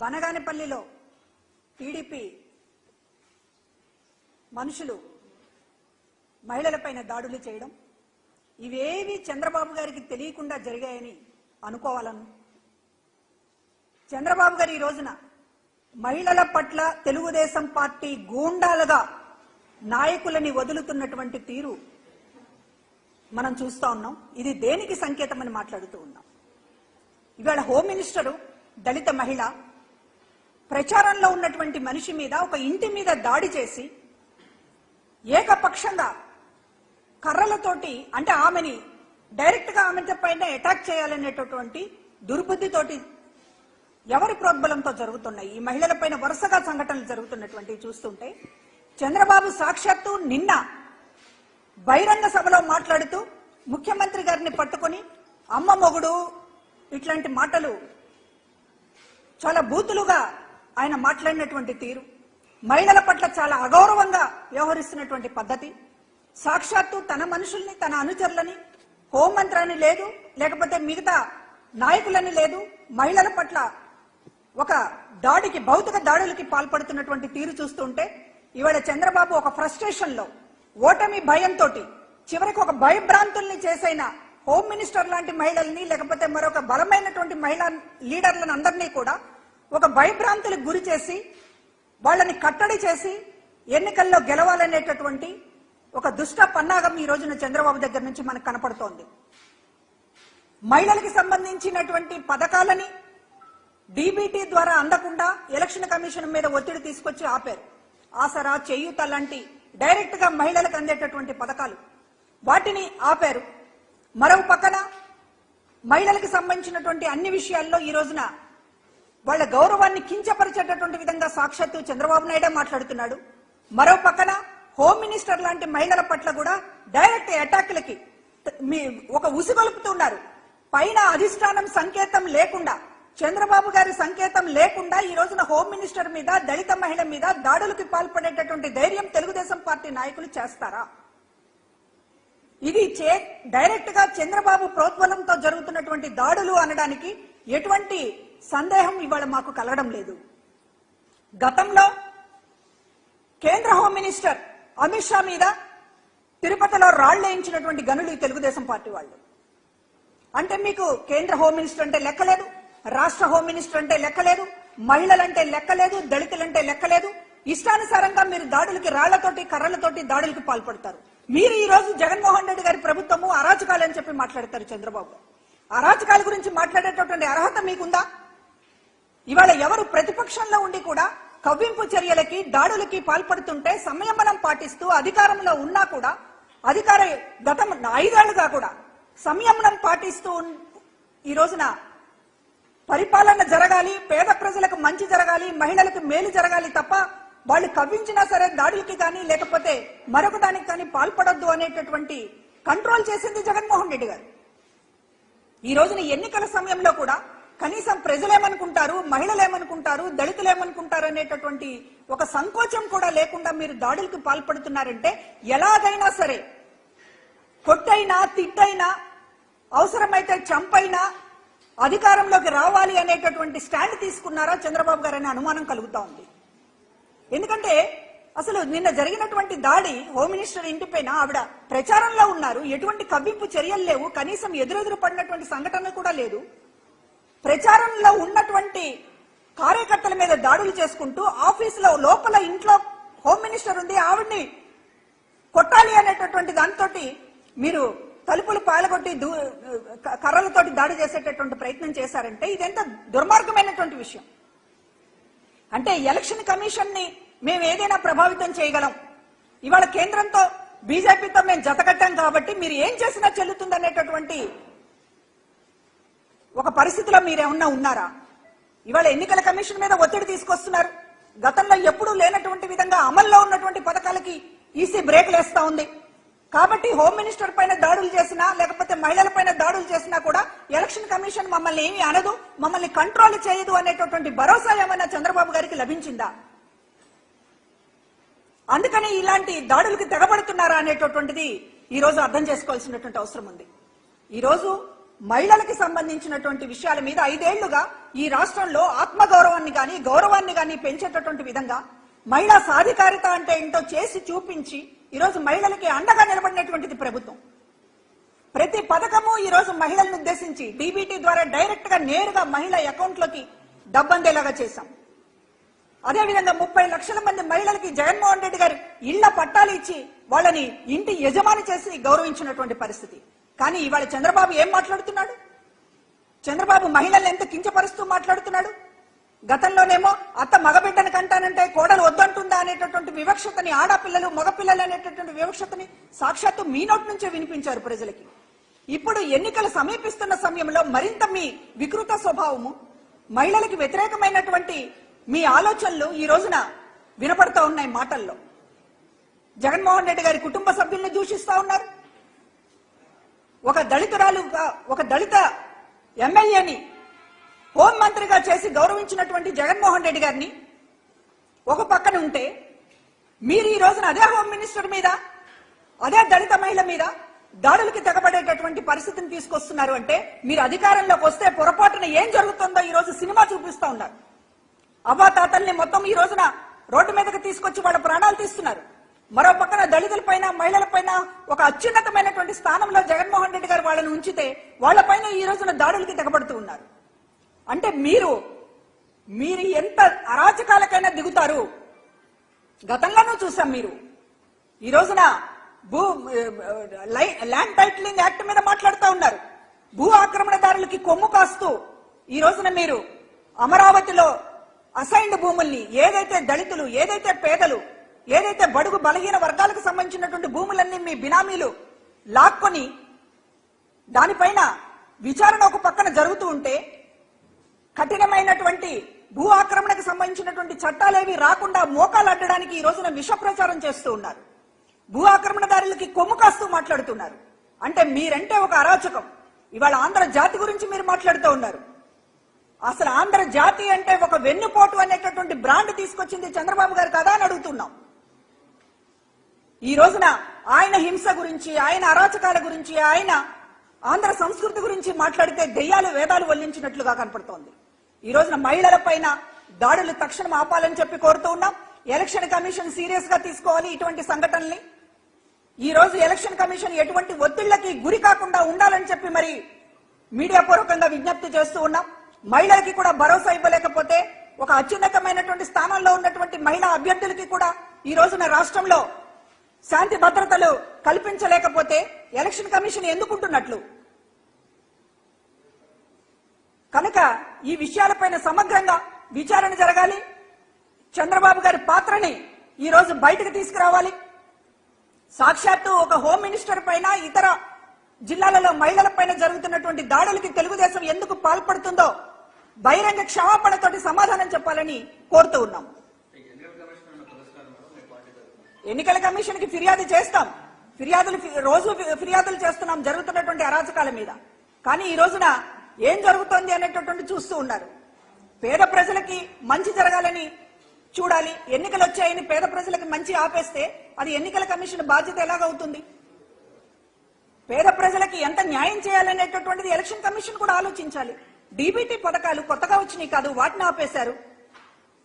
బనగానపల్లిలో TDP మనుషులు మహిళలపైన దాడులు చేయడం ఇవేవి చంద్రబాబు గారికి తెలియకుండా జరిగాయని అనుకోవాలను. చంద్రబాబు గారు ఈ రోజున మహిళల పట్ల తెలుగుదేశం పార్టీ గూండాలుగా నాయకులని వదులుతున్నటువంటి తీరు మనం చూస్తా ఉన్నాం. ఇది దేనికి సంకేతమని మాట్లాడుతూ ఉన్నాం. ఇవాళ హోమ్ మినిస్టరు దళిత మహిళ ప్రచారంలో ఉన్నటువంటి మనిషి మీద ఒక ఇంటి మీద దాడి చేసి ఏకపక్షంగా కర్రలతోటి అంటే ఆమెని డైరెక్ట్ గా ఆమె పైన అటాక్ చేయాలనేటటువంటి దుర్బుద్ధితోటి ఎవరి ప్రోద్బలంతో జరుగుతున్నాయి ఈ మహిళల పైన వరుసగా సంఘటనలు జరుగుతున్నటువంటి చూస్తుంటే చంద్రబాబు సాక్షాత్తు నిన్న బహిరంగ సభలో మాట్లాడుతూ ముఖ్యమంత్రి గారిని పట్టుకొని అమ్మ మొగుడు ఇట్లాంటి మాటలు చాలా బూతులుగా ఆయన మాట్లాడినటువంటి తీరు, మహిళల పట్ల చాలా అగౌరవంగా వ్యవహరిస్తున్నటువంటి పద్ధతి, సాక్షాత్తు తన మనుషుల్ని తన అనుచరులని హోంమంత్రాన్ని లేదు లేకపోతే మిగతా నాయకులని లేదు మహిళల పట్ల ఒక దాడికి భౌతిక దాడులకి పాల్పడుతున్నటువంటి తీరు చూస్తుంటే ఇవాళ చంద్రబాబు ఒక ఫ్రస్ట్రేషన్ లో ఓటమి భయంతో చివరికి ఒక భయభ్రాంతుల్ని చేసైన హోమ్ మినిస్టర్ లాంటి మహిళల్ని లేకపోతే మరొక బలమైనటువంటి మహిళా లీడర్లను అందరినీ కూడా ఒక భయభ్రాంతులకు గురి చేసి వాళ్ళని కట్టడి చేసి ఎన్నికల్లో గెలవాలనేటటువంటి ఒక దుష్ట పన్నాగం ఈ రోజున చంద్రబాబు దగ్గర నుంచి మనకు కనపడుతోంది. మహిళలకు సంబంధించినటువంటి పథకాలని డీబీటీ ద్వారా అందకుండా ఎలక్షన్ కమిషన్ మీద ఒత్తిడి తీసుకొచ్చి ఆపారు. ఆసరా, చేయూత లాంటి డైరెక్ట్ గా మహిళలకు అందేటటువంటి పథకాలు వాటిని ఆపారు. మరో పక్కన మహిళలకు సంబంధించినటువంటి అన్ని విషయాల్లో ఈ రోజున వాళ్ళ గౌరవాన్ని కించపరిచేటటువంటి విధంగా సాక్షాత్తు చంద్రబాబు నాయుడే మాట్లాడుతున్నాడు. మరో పక్కన హోమ్ మినిస్టర్ లాంటి మహిళల పట్ల కూడా డైరెక్ట్ అటాక్లకి ఒక ఉసిగొలుపుతున్నారు. పైన అధిష్టానం సంకేతం లేకుండా చంద్రబాబు గారి సంకేతం లేకుండా ఈ రోజున హోమ్ మినిస్టర్ మీద దళిత మహిళ మీద దాడులకు పాల్పడేటటువంటి ధైర్యం తెలుగుదేశం పార్టీ నాయకులు చేస్తారా? ఇది డైరెక్ట్ గా చంద్రబాబు ప్రోద్బలంతో జరుగుతున్నటువంటి దాడులు అనడానికి ఎటువంటి సందేహం ఇవాళ మాకు కలగడం లేదు. గతంలో కేంద్ర హోమ్ మినిస్టర్ అమిత్ షా మీద తిరుపతిలో రాళ్లేయించినటువంటి గనులు తెలుగుదేశం పార్టీ వాళ్ళు. అంటే మీకు కేంద్ర హోమ్ మినిస్టర్ అంటే లెక్కలేదు, రాష్ట్ర హోమ్ మినిస్టర్ అంటే లెక్కలేదు, మహిళలంటే లెక్కలేదు, దళితులంటే లెక్కలేదు. ఇష్టానుసారంగా మీరు దాడులకి రాళ్లతోటి కర్రలతోటి దాడులకి పాల్పడతారు. మీరు ఈ రోజు జగన్మోహన్ రెడ్డి గారి ప్రభుత్వము అరాచకాలని చెప్పి మాట్లాడతారు. చంద్రబాబు అరాచకాల గురించి మాట్లాడేటటువంటి అర్హత మీకుందా? ఇవాళ ఎవరు ప్రతిపక్షంలో ఉండి కూడా కవ్వింపు చర్యలకి దాడులకి పాల్పడుతుంటే సంయమనం పాటిస్తూ అధికారంలో ఉన్నా కూడా గత 5 ఏళ్లుగా కూడా సంయమనం పాటిస్తూ ఈ రోజున పరిపాలన జరగాలి, పేద ప్రజలకు మంచి జరగాలి, మహిళలకు మేలు జరగాలి తప్ప వాళ్ళు కవ్వించినా సరే దాడులకి కానీ లేకపోతే మరొక దానికి కానీ పాల్పడొద్దు అనేటటువంటి కంట్రోల్ చేసింది జగన్మోహన్ రెడ్డి గారు. ఈ రోజున ఎన్నికల సమయంలో కూడా కనీసం ప్రజలేమనుకుంటారు, మహిళలేమనుకుంటారు, దళితులేమనుకుంటారు అనేటటువంటి ఒక సంకోచం కూడా లేకుండా మీరు దాడులకు పాల్పడుతున్నారంటే ఎలాగైనా సరే కొట్టైనా తిట్టైనా అవసరమైతే చంపైనా అధికారంలోకి రావాలి అనేటటువంటి స్టాండ్ తీసుకున్నారా చంద్రబాబు గారు అనే అనుమానం కలుగుతా ఉంది. ఎందుకంటే అసలు నిన్న జరిగినటువంటి దాడి హోమ్ మినిస్టర్ ఇంటిపైన ఆవిడ ప్రచారంలో ఉన్నారు, ఎటువంటి కవ్వింపు చర్యలు లేవు, కనీసం ఎదురెదురు పడినటువంటి సంఘటన కూడా లేదు. ప్రచారంలో ఉన్నటువంటి కార్యకర్తల మీద దాడులు చేసుకుంటూ ఆఫీసులో లోపల ఇంట్లో హోమ్ మినిస్టర్ ఉంది, ఆవిడ్ని కొట్టాలి అనేటటువంటి దాంతో మీరు తలుపులు పాలగొట్టి కర్రలతోటి దాడి చేసేటటువంటి ప్రయత్నం చేశారంటే ఇదెంత దుర్మార్గమైనటువంటి విషయం. అంటే ఎలక్షన్ కమిషన్ ని మేము ఏదైనా ప్రభావితం చేయగలం, ఇవాళ కేంద్రంతో బీజేపీతో మేము జతకట్టాం కాబట్టి మీరు ఏం చేసినా చెల్లుతుందనేటటువంటి ఒక పరిస్థితిలో మీరేమన్నా ఉన్నారా? ఇవాళ ఎన్నికల కమిషన్ మీద ఒత్తిడి తీసుకొస్తున్నారు. గతంలో ఎప్పుడూ లేనటువంటి విధంగా అమల్లో ఉన్నటువంటి పథకాలకి ఈసీ బ్రేక్లు వేస్తా ఉంది. కాబట్టి హోమ్ మినిస్టర్ పైన దాడులు చేసినా లేకపోతే మహిళల పైన దాడులు చేసినా కూడా ఎలక్షన్ కమిషన్ మమ్మల్ని ఏమీ అనదు, మమ్మల్ని కంట్రోల్ చేయదు అనేటటువంటి భరోసా ఏమైనా చంద్రబాబు గారికి లభించిందా? అందుకని ఇలాంటి దాడులకు తెగబడుతున్నారా అనేటటువంటిది ఈ రోజు అర్థం చేసుకోవాల్సినటువంటి అవసరం ఉంది. ఈ రోజు మహిళలకి సంబంధించినటువంటి విషయాల మీద 5 ఏళ్లుగా ఈ రాష్ట్రంలో ఆత్మగౌరవాన్ని గాని గౌరవాన్ని గాని పెంచేటటువంటి విధంగా మహిళా సాధికారిత అంటే ఏంటో చేసి చూపించి ఈరోజు మహిళలకి అండగా నిలబడినటువంటిది ప్రభుత్వం. ప్రతి పథకము ఈ రోజు మహిళలను ఉద్దేశించి డీబీటీ ద్వారా డైరెక్ట్ గా నేరుగా మహిళ అకౌంట్లోకి డబ్బందేలాగా చేశాం. అదేవిధంగా 30 లక్షల మంది మహిళలకి జగన్మోహన్ రెడ్డి గారు ఇళ్ల పట్టాలు ఇచ్చి వాళ్ళని ఇంటి యజమాని చేసి గౌరవించినటువంటి పరిస్థితి. కానీ ఇవాళ చంద్రబాబు ఏం మాట్లాడుతున్నాడు? చంద్రబాబు మహిళల్ని ఎంత కించపరుస్తూ మాట్లాడుతున్నాడు. గతంలోనేమో అత్త మగబిడ్డను కంటానంటే కోడలు వద్దంటుందా అనేటటువంటి వివక్షతని, ఆడపిల్లలు మగపిల్లలు అనేటటువంటి వివక్షతని సాక్షాత్తు మీ నోటి నుంచే వినిపించారు ప్రజలకి. ఇప్పుడు ఎన్నికలు సమీపిస్తున్న సమయంలో మరింత మీ వికృత స్వభావము, మహిళలకు వ్యతిరేకమైనటువంటి మీ ఆలోచనలు ఈ రోజున వినపడతా ఉన్నాయి మాటల్లో. జగన్మోహన్ రెడ్డి గారి కుటుంబ సభ్యుల్ని దూషిస్తా ఉన్నారు. ఒక దళిత ఎమ్మెల్యేని హోంమంత్రిగా చేసి గౌరవించినటువంటి జగన్మోహన్ రెడ్డి గారిని ఒక పక్కన ఉంటే, మీరు ఈ రోజున అదే హోం మినిస్టర్ మీద, అదే దళిత మహిళ మీద దాడులకి తెగబడేటటువంటి పరిస్థితిని తీసుకొస్తున్నారు. అంటే మీరు అధికారంలోకి వస్తే పొరపాటున ఏం జరుగుతుందో ఈ రోజు సినిమా చూపిస్తా ఉన్నారు. అవ్వాతాతల్ని మొత్తం ఈ రోజున రోడ్డు మీదకి తీసుకొచ్చి వాళ్ళ ప్రాణాలు తీస్తున్నారు. మరో పక్కన దళితులపైన మహిళలపైన ఒక అత్యున్నతమైనటువంటి స్థానంలో జగన్మోహన్ రెడ్డి గారు వాళ్ళని ఉంచితే వాళ్ళపైన ఈ రోజున దాడులకి తెగబడుతూ ఉన్నారు. అంటే మీరు ఎంత అరాచకాలకైనా దిగుతారు. గతంలోనూ చూసాం. మీరు ఈ రోజున ల్యాండ్ టైటిలింగ్ యాక్ట్ మీద మాట్లాడుతూ ఉన్నారు. భూ ఆక్రమణదారులకి కొమ్ము కాస్తూ ఈ రోజున మీరు అమరావతిలో అసైన్డ్ భూముల్ని, ఏదైతే దళితులు, ఏదైతే పేదలు, ఏదైతే బడుగు బలహీన వర్గాలకు సంబంధించినటువంటి భూములన్నీ మీ బినామీలు లాక్కొని దానిపైన విచారణ ఒక పక్కన జరుగుతూ ఉంటే, కఠినమైనటువంటి భూ ఆక్రమణకు సంబంధించినటువంటి చట్టాలేవి రాకుండా మోకాలు అడ్డడానికి ఈ రోజున విష ప్రచారం చేస్తూ ఉన్నారు. భూ ఆక్రమణదారులకి కొమ్ము కాస్తూ మాట్లాడుతున్నారు. అంటే మీరంటే ఒక అరాచకం. ఇవాళ ఆంధ్ర జాతి గురించి మీరు మాట్లాడుతూ ఉన్నారు. అసలు ఆంధ్ర జాతి అంటే ఒక వెన్నుపోటు అనేటటువంటి బ్రాండ్ తీసుకొచ్చింది చంద్రబాబు గారు కదా అని అడుగుతున్నాం. ఈ రోజున ఆయన హింస గురించి, ఆయన అరాచకాల గురించి, ఆయన ఆంధ్ర సంస్కృతి గురించి మాట్లాడితే దెయ్యాలు వేదాలు వల్లించినట్లుగా కనపడుతోంది. ఈ రోజున మహిళల పైన దాడులు తక్షణం ఆపాలని చెప్పి కోరుతూ ఉన్నాం. ఎలక్షన్ కమిషన్ సీరియస్ గా తీసుకోవాలి ఇటువంటి సంఘటనల్ని. ఈ రోజు ఎలక్షన్ కమిషన్ ఎటువంటి ఒత్తిళ్లకి గురి కాకుండా ఉండాలని చెప్పి మరి మీడియా పూర్వకంగా విజ్ఞప్తి చేస్తూ ఉన్నాం. మహిళలకి కూడా భరోసా ఇవ్వలేకపోతే, ఒక అత్యున్నతమైనటువంటి స్థానంలో ఉన్నటువంటి మహిళా అభ్యర్థులకి కూడా ఈ రోజున రాష్ట్రంలో శాంతి భద్రతలు కల్పించలేకపోతే ఎలక్షన్ కమిషన్ ఎందుకుంటున్నట్లు? కనుక ఈ విషయాలపైన సమగ్రంగా విచారణ జరగాలి. చంద్రబాబు గారి పాత్రని ఈ రోజు బయటకు తీసుకురావాలి. సాక్షాత్తు ఒక హోమ్ మినిస్టర్ పైన, ఇతర జిల్లాలలో మహిళల పైన జరుగుతున్నటువంటి దాడులకి తెలుగుదేశం ఎందుకు పాల్పడుతుందో బహిరంగ క్షమాపణతోటి సమాధానం చెప్పాలని కోరుతూ ఉన్నాం. ఎన్నికల కమిషన్ కి ఫిర్యాదు చేస్తాం. రోజు ఫిర్యాదులు చేస్తున్నాం జరుగుతున్నటువంటి అరాచకాల మీద. కానీ ఈ రోజున ఏం జరుగుతోంది అనేటటువంటి చూస్తూ ఉన్నారు. పేద ప్రజలకి మంచి జరగాలని చూడాలి. ఎన్నికలు వచ్చాయని పేద ప్రజలకు మంచి ఆపేస్తే అది ఎన్నికల కమిషన్ బాధ్యత ఎలాగవుతుంది? పేద ప్రజలకి ఎంత న్యాయం చేయాలనేటటువంటిది ఎలక్షన్ కమిషన్ కూడా ఆలోచించాలి. డీబీటీ పథకాలు కొత్తగా వచ్చినాయి కాదు, వాటిని ఆపేశారు.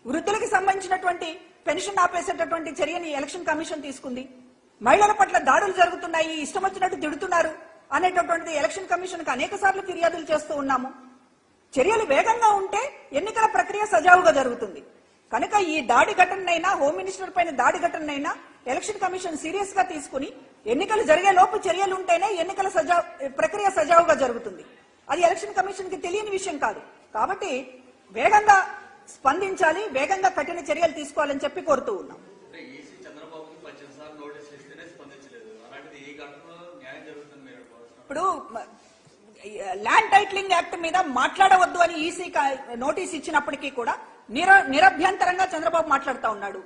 వృద్ధులకు సంబంధించినటువంటి పెన్షన్ ఆపేసేటటువంటి చర్యని ఎలక్షన్ కమిషన్ తీసుకుంది. మహిళల పట్ల దాడులు జరుగుతున్నాయి, ఇష్టం వచ్చినట్టు తిడుతున్నారు అనేటటువంటిది ఎలక్షన్ కమిషన్ కు అనేక సార్లు ఫిర్యాదులు చేస్తూ ఉన్నాము. చర్యలు వేగంగా ఉంటే ఎన్నికల ప్రక్రియ సజావుగా జరుగుతుంది. కనుక ఈ దాడి ఘటనైనా, హోమ్ మినిస్టర్ పైన దాడి ఘటనైనా ఎలక్షన్ కమిషన్ సీరియస్ గా తీసుకుని ఎన్నికలు జరిగే లోపు చర్యలు ఉంటేనే ఎన్నికల ప్రక్రియ సజావుగా జరుగుతుంది. అది ఎలక్షన్ కమిషన్ కి తెలియని విషయం కాదు. కాబట్టి వేగంగా స్పందించాలి, వేగంగా కఠిన చర్యలు తీసుకోవాలని చెప్పి కోరుతూ ఉన్నాం. ఇప్పుడు ల్యాండ్ టైటిలింగ్ యాక్ట్ మీద మాట్లాడవద్దు అని ఈసీ నోటీస్ ఇచ్చినప్పటికీ కూడా నిరభ్యంతరంగా చంద్రబాబు మాట్లాడుతూ ఉన్నాడు.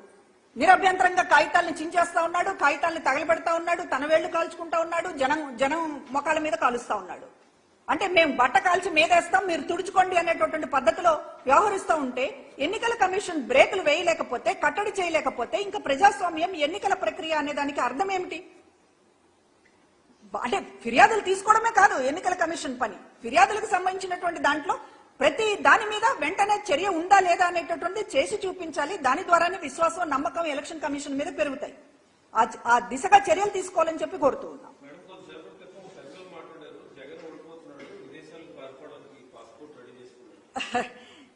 నిరభ్యంతరంగా కాగితాలను చించేస్తా ఉన్నాడు, కాగితాలను తగలబెడతా ఉన్నాడు, తన వేళ్లు కాల్చుకుంటా ఉన్నాడు, జనం మొఖాల మీద కాలుస్తా ఉన్నాడు. అంటే మేము బట్ట కాల్చి మీదేస్తాం, మీరు తుడుచుకోండి అనేటటువంటి పద్ధతిలో వ్యవహరిస్తూ ఉంటే ఎన్నికల కమిషన్ బ్రేకులు వేయలేకపోతే, కట్టడి చేయలేకపోతే ఇంకా ప్రజాస్వామ్యం, ఎన్నికల ప్రక్రియ అనే దానికి అర్థం ఏమిటి? అంటే ఫిర్యాదులు తీసుకోవడమే కాదు ఎన్నికల కమిషన్ పని. ఫిర్యాదులకు సంబంధించినటువంటి దాంట్లో ప్రతి దాని మీద వెంటనే చర్య ఉందా లేదా అనేటటువంటి చేసి చూపించాలి. దాని ద్వారానే విశ్వాసం, నమ్మకం ఎలక్షన్ కమిషన్ మీద పెరుగుతాయి. ఆ దిశగా చర్యలు తీసుకోవాలని చెప్పి కోరుతూ ఉన్నాం.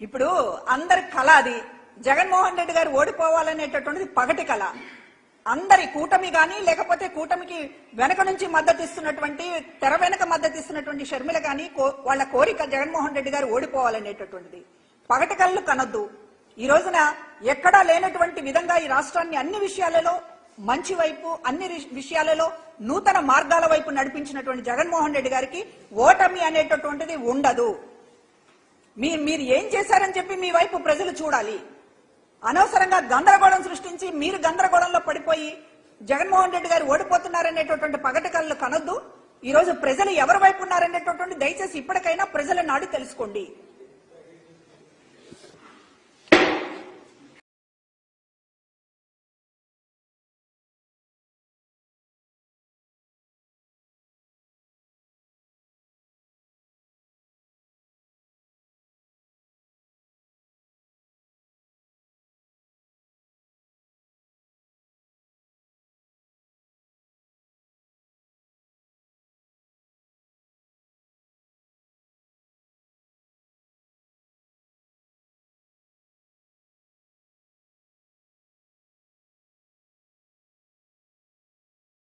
ఇప్పుడు అందరి కళ అది. జగన్మోహన్ రెడ్డి గారు ఓడిపోవాలనేటటువంటిది పగటి కళ. అందరి కూటమి గాని, లేకపోతే కూటమికి వెనక నుంచి మద్దతు ఇస్తున్నటువంటి, తెర వెనక మద్దతు ఇస్తున్నటువంటి షర్మిల గాని వాళ్ళ కోరిక జగన్మోహన్ రెడ్డి గారు ఓడిపోవాలనేటటువంటిది. పగటి కళ్ళు కనొద్దు. ఈ రోజున ఎక్కడా లేనటువంటి విధంగా ఈ రాష్ట్రాన్ని అన్ని విషయాలలో మంచి వైపు, అన్ని విషయాలలో నూతన మార్గాల వైపు నడిపించినటువంటి జగన్మోహన్ రెడ్డి గారికి ఓటమి అనేటటువంటిది ఉండదు. మీరు ఏం చేశారని చెప్పి మీ వైపు ప్రజలు చూడాలి. అనవసరంగా గందరగోళం సృష్టించి మీరు గందరగోళంలో పడిపోయి జగన్మోహన్ రెడ్డి గారు ఓడిపోతున్నారనేటటువంటి పగటి కళ్ళు కనొద్దు. ఈ రోజు ప్రజలు ఎవరి వైపు ఉన్నారనేటటువంటి దయచేసి ఇప్పటికైనా ప్రజల నాడి తెలుసుకోండి.